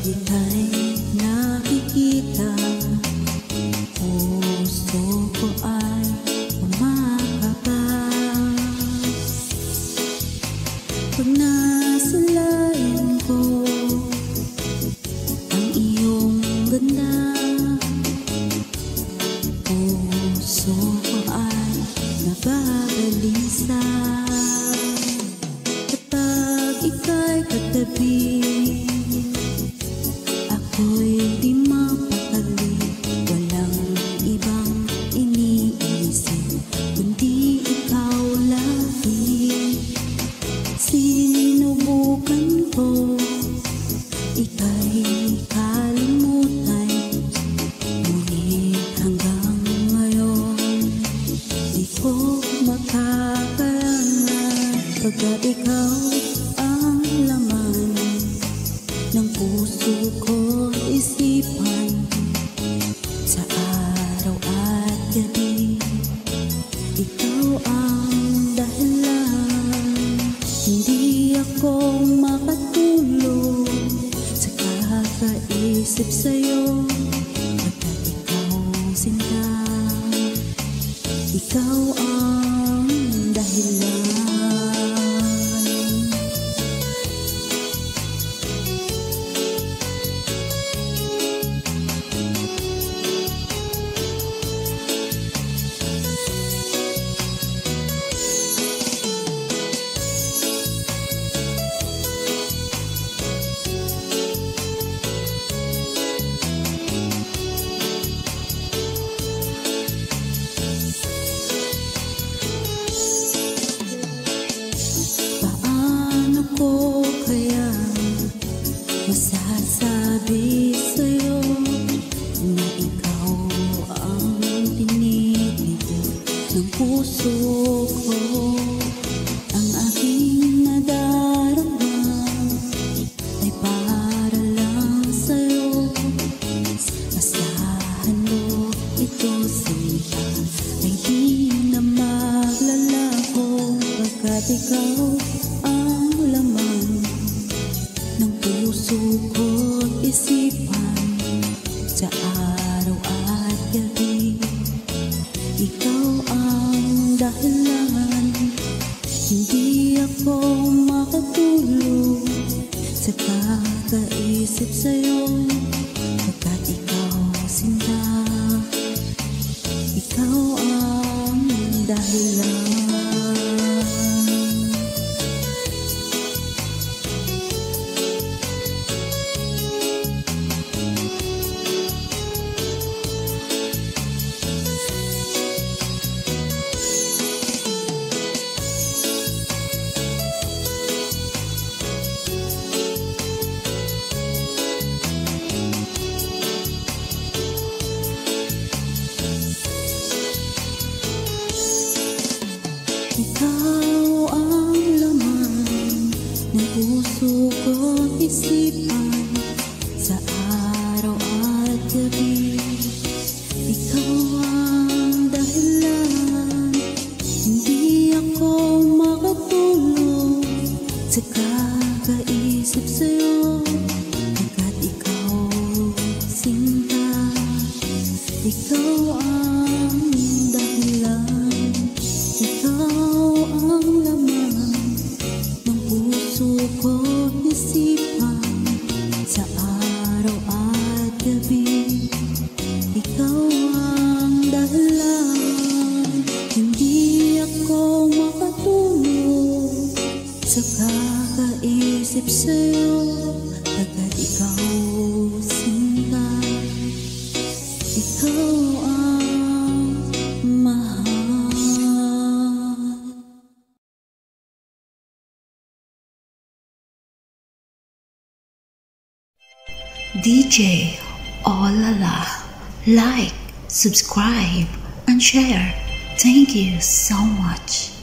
ika'y nakikita, puso ko ay umakabas. Pag nasa lalim ko ang iyong ganda, puso ko ay nababalisa. Kapag ika'y katabi, ako'y di mapakali. Walang ibang iniisip kundi ikaw lagi. Sinubukan ko ika'y kalimutan, ngunit hanggang ngayon di ko makaparangan. Pagkat ikaw ang laman ng puso ko, isipan, sa araw at gabi. Ikaw ang dahilan, hindi ako makatulog sa kakaisip sa'yo. Pagkat ikaw sinta, ikaw ang dahilan. Paano ko kaya masasabi sa'yo na ikaw ang tinitibig ng puso ko? Ang aking nadarama ay para lang sa'yo. Asahan mo ito, sinta, ay di na maglalaho. Pagkat ikaw ang laman ng puso ko't isipan, sa araw at gabi. Ikaw ang dahilan, hindi ako makatulog sa kakaisip sa'yo. Pagkat ikaw sinta, ikaw ang dahilan. Ikaw ang laman ng puso ko't isipan, sa araw at gabi. Ikaw ang dahilan, hindi ako makatulog sa kakaisip sa'yo. Pagkat ikaw sinta, ikaw ang dahilan. Ikaw ang laman ng puso ko't isipan, sa araw at gabi. Ikaw ang dahilan, hindi ako makatulog sa kakaisip sa'yo. Pagkat ikaw sinta, ikaw ang mahal. DJ Olala, like, subscribe, and share. Thank you so much.